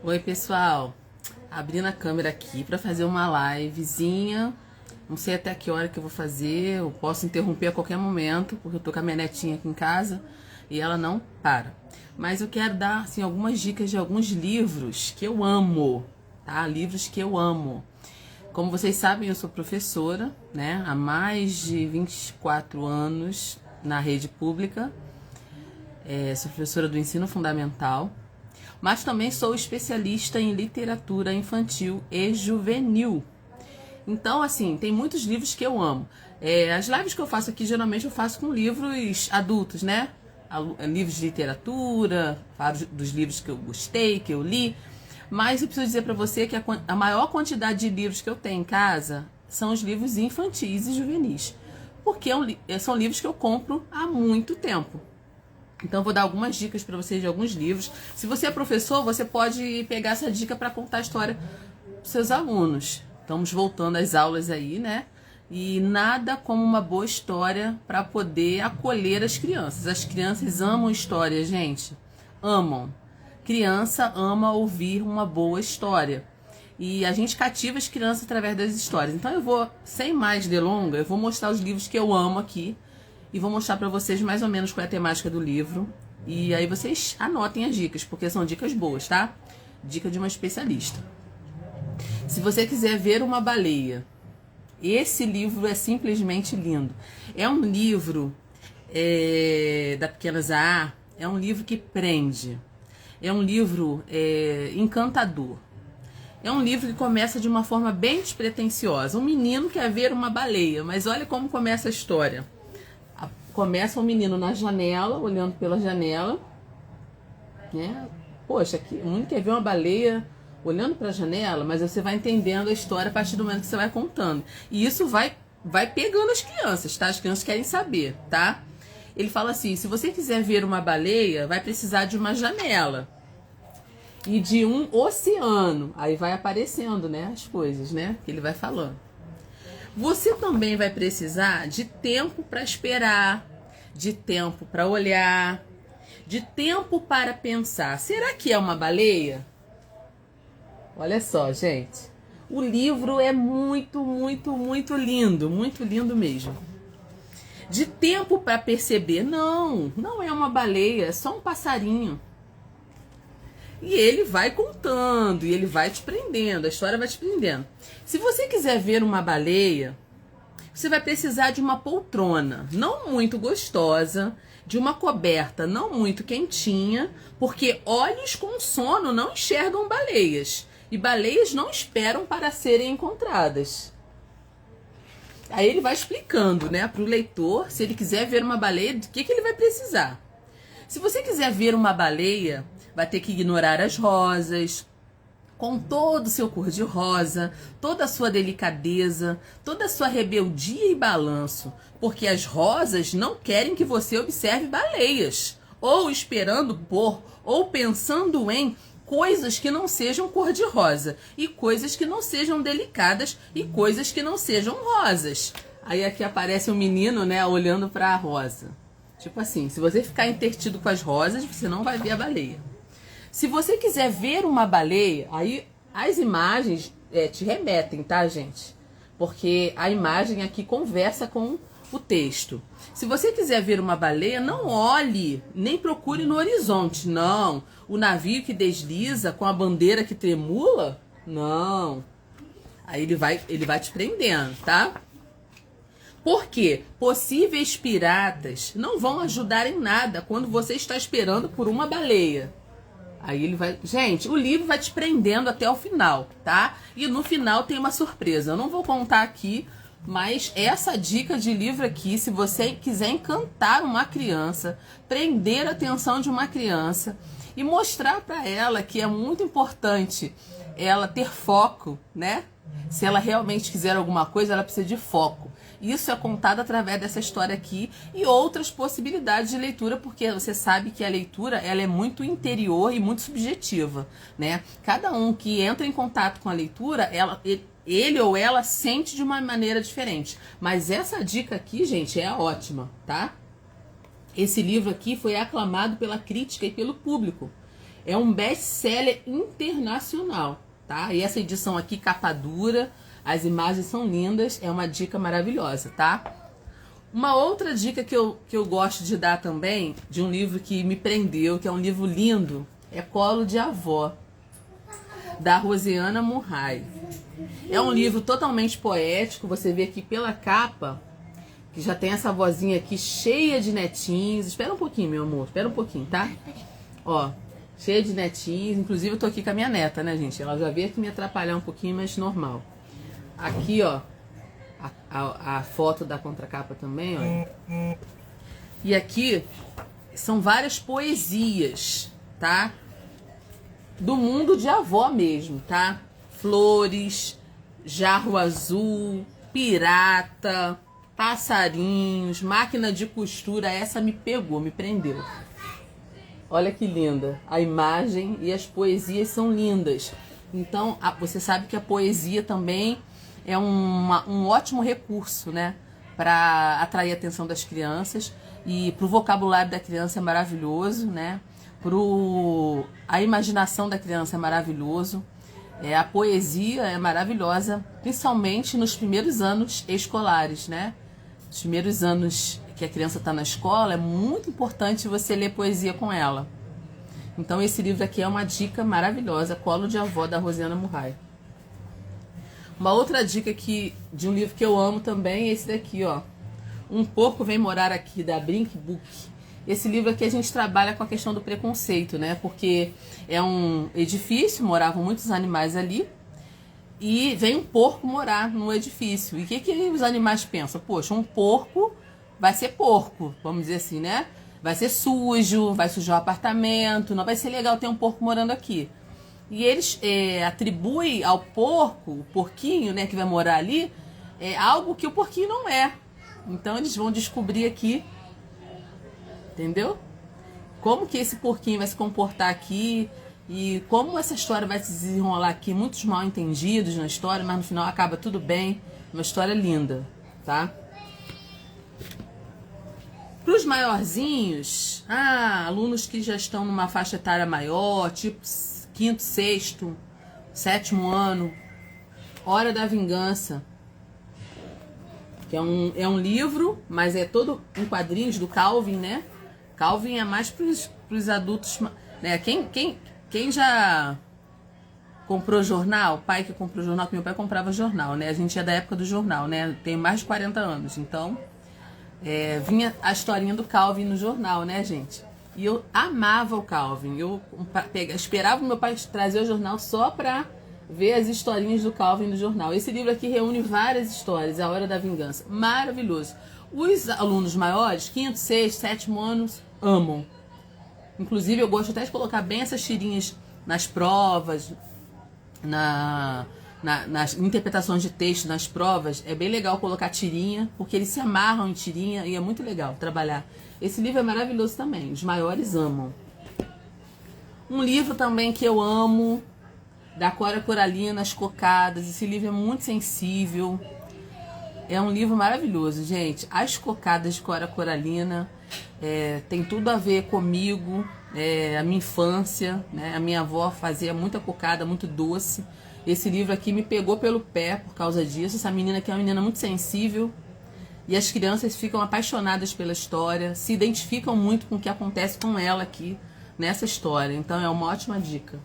Oi, pessoal. Abrindo a câmera aqui para fazer uma livezinha. Não sei até que hora que eu vou fazer. Eu posso interromper a qualquer momento, porque eu tô com a minha netinha aqui em casa e ela não para. Mas eu quero dar assim algumas dicas de alguns livros que eu amo, tá? Livros que eu amo. Como vocês sabem, eu sou professora, né? Há mais de 24 anos na rede pública. Sou professora do ensino fundamental. Mas também sou especialista em literatura infantil e juvenil. Então, assim, tem muitos livros que eu amo. As lives que eu faço aqui, geralmente eu faço com livros adultos, né? Livros de literatura, falo dos livros que eu gostei, que eu li. Mas eu preciso dizer para você que a maior quantidade de livros que eu tenho em casa são os livros infantis e juvenis. Porque são livros que eu compro há muito tempo. Então, eu vou dar algumas dicas para vocês de alguns livros. Se você é professor, você pode pegar essa dica para contar a história para seus alunos. Estamos voltando às aulas aí, né? E nada como uma boa história para poder acolher as crianças. As crianças amam história, gente. Amam. Criança ama ouvir uma boa história. E a gente cativa as crianças através das histórias. Então, eu vou, sem mais delongas, eu vou mostrar os livros que eu amo aqui. E vou mostrar para vocês mais ou menos qual é a temática do livro. E aí vocês anotem as dicas, porque são dicas boas, tá? Dica de uma especialista. Se você quiser ver uma baleia, esse livro é simplesmente lindo. É um livro da Pequena Zahar, é um livro que prende. É um livro encantador. É um livro que começa de uma forma bem despretensiosa. Um menino quer ver uma baleia, mas olha como começa a história. Começa um menino na janela, olhando pela janela, né? Poxa, o menino quer ver uma baleia olhando para a janela, mas você vai entendendo a história a partir do momento que você vai contando. E isso vai pegando as crianças, tá? As crianças querem saber, tá? Ele fala assim, se você quiser ver uma baleia, vai precisar de uma janela e de um oceano. Aí vai aparecendo, né, as coisas, né, que ele vai falando. Você também vai precisar de tempo para esperar, de tempo para olhar, de tempo para pensar. Será que é uma baleia? Olha só, gente. O livro é muito, muito, muito lindo mesmo. De tempo para perceber, não é uma baleia, é só um passarinho. E ele vai contando, e ele vai te prendendo, a história vai te prendendo. Se você quiser ver uma baleia, você vai precisar de uma poltrona não muito gostosa, de uma coberta não muito quentinha, porque olhos com sono não enxergam baleias, e baleias não esperam para serem encontradas. Aí ele vai explicando, né, para o leitor, se ele quiser ver uma baleia, do que ele vai precisar. Se você quiser ver uma baleia, vai ter que ignorar as rosas, com todo o seu cor-de-rosa, toda a sua delicadeza, toda a sua rebeldia e balanço, porque as rosas não querem que você observe baleias, ou esperando por, ou pensando em coisas que não sejam cor-de-rosa, e coisas que não sejam delicadas, e coisas que não sejam rosas. Aí aqui aparece um menino, né, olhando para a rosa. Tipo assim, se você ficar entretido com as rosas, você não vai ver a baleia. Se você quiser ver uma baleia, aí as imagens te remetem, tá, gente? Porque a imagem aqui conversa com o texto. Se você quiser ver uma baleia, não olhe, nem procure no horizonte, não. O navio que desliza com a bandeira que tremula, não. Aí ele vai te prendendo, tá? Por quê? Possíveis piratas não vão ajudar em nada quando você está esperando por uma baleia. Aí ele vai... Gente, o livro vai te prendendo até o final, tá? E no final tem uma surpresa. Eu não vou contar aqui, mas essa dica de livro aqui, se você quiser encantar uma criança, prender a atenção de uma criança e mostrar para ela que é muito importante ela ter foco, né? Se ela realmente quiser alguma coisa, ela precisa de foco. Isso é contado através dessa história aqui e outras possibilidades de leitura, porque você sabe que a leitura ela é muito interior e muito subjetiva, né? Cada um que entra em contato com a leitura, ele ou ela sente de uma maneira diferente. Mas essa dica aqui, gente, é ótima, tá? Esse livro aqui foi aclamado pela crítica e pelo público. É um best-seller internacional, tá? E essa edição aqui, capa dura, as imagens são lindas, é uma dica maravilhosa, tá? Uma outra dica que eu gosto de dar também, de um livro que me prendeu, que é um livro lindo, é Colo de Avó, da Rosiana Murray. É um livro totalmente poético, você vê aqui pela capa, que já tem essa vozinha aqui cheia de netinhos. Espera um pouquinho, meu amor, espera um pouquinho, tá? Ó, cheia de netinhos, inclusive eu tô aqui com a minha neta, né, gente? Ela já veio aqui me atrapalhar um pouquinho, mas normal. Aqui, ó, a foto da contracapa também, ó. E aqui são várias poesias, tá? Do mundo de avó mesmo, tá? Flores, jarro azul, pirata, passarinhos, máquina de costura. Essa me pegou, me prendeu. Olha que linda. A imagem e as poesias são lindas. Então, você sabe que a poesia também é um ótimo recurso, né? Para atrair a atenção das crianças. E para o vocabulário da criança é maravilhoso, né? A imaginação da criança é maravilhoso. A poesia é maravilhosa, principalmente nos primeiros anos escolares, né? Os primeiros anos que a criança está na escola, é muito importante você ler poesia com ela. Então esse livro aqui é uma dica maravilhosa, Colo de Avó, da Rosiana Murray. Uma outra dica de um livro que eu amo também é esse daqui, ó. Um Porco Vem Morar Aqui, da Brink Book. Esse livro aqui a gente trabalha com a questão do preconceito, né? Porque é um edifício, moravam muitos animais ali, e vem um porco morar no edifício. E o que os animais pensam? Poxa, um porco vai ser porco, vamos dizer assim, né? Vai ser sujo, vai sujar o apartamento, não vai ser legal ter um porco morando aqui. E eles atribuem ao porco, o porquinho, né, que vai morar ali, algo que o porquinho não é. Então eles vão descobrir aqui, entendeu? Como que esse porquinho vai se comportar aqui e como essa história vai se desenrolar aqui. Muitos mal entendidos na história, mas no final acaba tudo bem. Uma história linda, tá? Para os maiorzinhos, alunos que já estão numa faixa etária maior, tipo 5º, 6º, 7º ano, Hora da Vingança, que é um livro, mas é todo em quadrinhos do Calvin, né? Calvin é mais para os adultos, né? Quem já comprou jornal, pai que comprou jornal, que meu pai comprava jornal, né? A gente é da época do jornal, né? Tenho mais de 40 anos, então vinha a historinha do Calvin no jornal, né, gente? E eu amava o Calvin. Eu esperava o meu pai trazer o jornal só pra ver as historinhas do Calvin no jornal. Esse livro aqui reúne várias histórias, A Hora da Vingança. Maravilhoso. Os alunos maiores, 5º, 6º, 7º anos, amam. Inclusive, eu gosto até de colocar bem essas tirinhas nas provas, nas interpretações de texto, nas provas. É bem legal colocar tirinha, porque eles se amarram em tirinha e é muito legal trabalhar. Esse livro é maravilhoso também, os maiores amam. Um livro também que eu amo, da Cora Coralina, As Cocadas. Esse livro é muito sensível. É um livro maravilhoso, gente. As Cocadas de Cora Coralina tem tudo a ver comigo, a minha infância, né? A minha avó fazia muita cocada, muito doce. Esse livro aqui me pegou pelo pé por causa disso. Essa menina aqui é uma menina muito sensível. E as crianças ficam apaixonadas pela história, se identificam muito com o que acontece com ela aqui nessa história. Então é uma ótima dica.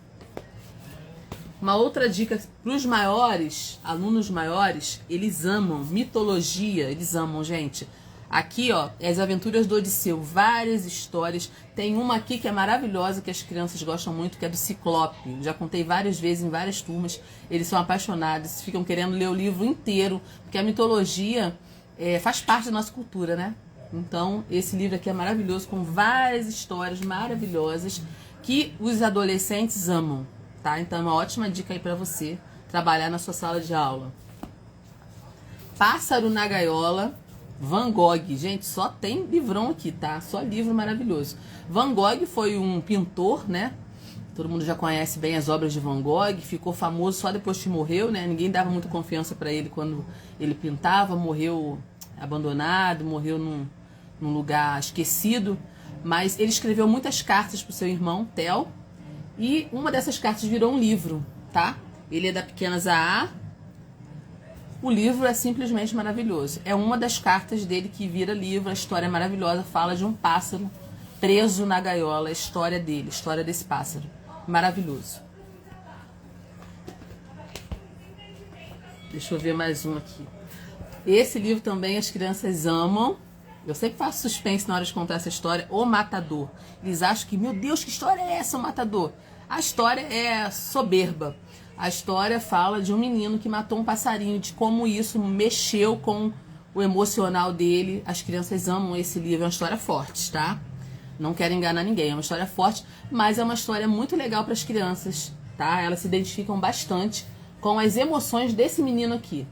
Uma outra dica para os maiores, alunos maiores, eles amam mitologia, eles amam, gente. Aqui, ó, As Aventuras do Odisseu, várias histórias. Tem uma aqui que é maravilhosa, que as crianças gostam muito, que é do Ciclope. Já contei várias vezes em várias turmas. Eles são apaixonados, ficam querendo ler o livro inteiro, porque a mitologia faz parte da nossa cultura, né? Então, esse livro aqui é maravilhoso, com várias histórias maravilhosas que os adolescentes amam, tá? Então, é uma ótima dica aí pra você trabalhar na sua sala de aula. Pássaro na Gaiola, Van Gogh. Gente, só tem livrão aqui, tá? Só livro maravilhoso. Van Gogh foi um pintor, né? Todo mundo já conhece bem as obras de Van Gogh. Ficou famoso só depois que morreu, né? Ninguém dava muita confiança para ele quando ele pintava. Morreu abandonado, morreu num lugar esquecido. Mas ele escreveu muitas cartas pro seu irmão, Theo. E uma dessas cartas virou um livro, tá? Ele é da Pequena Zaá. O livro é simplesmente maravilhoso. É uma das cartas dele que vira livro. A história é maravilhosa. Fala de um pássaro preso na gaiola. A história dele, a história desse pássaro. Maravilhoso. Deixa eu ver mais um aqui. Esse livro também as crianças amam. Eu sempre faço suspense na hora de contar essa história. O Matador. Eles acham que, meu Deus, que história é essa, o Matador? A história é soberba. A história fala de um menino que matou um passarinho, de como isso mexeu com o emocional dele. As crianças amam esse livro, é uma história forte, tá? Não quero enganar ninguém, é uma história forte, mas é uma história muito legal para as crianças, tá? Elas se identificam bastante com as emoções desse menino aqui.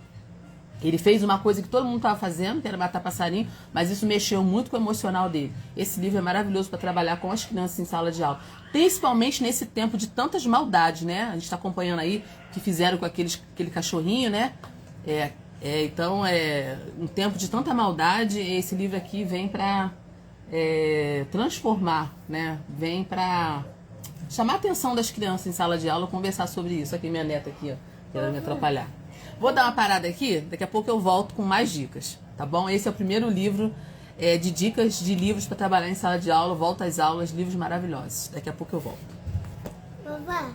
Ele fez uma coisa que todo mundo estava fazendo, que era matar passarinho, mas isso mexeu muito com o emocional dele. Esse livro é maravilhoso para trabalhar com as crianças em sala de aula, principalmente nesse tempo de tantas maldades, né? A gente está acompanhando aí o que fizeram com aquele cachorrinho, né? Então, um tempo de tanta maldade, esse livro aqui vem para transformar, né? Vem para chamar a atenção das crianças em sala de aula, conversar sobre isso. Aqui minha neta aqui, ó, querendo me atrapalhar. Vou dar uma parada aqui, daqui a pouco eu volto com mais dicas, tá bom? Esse é o primeiro livro de dicas de livros para trabalhar em sala de aula. Volta às aulas, livros maravilhosos. Daqui a pouco eu volto. Vovó.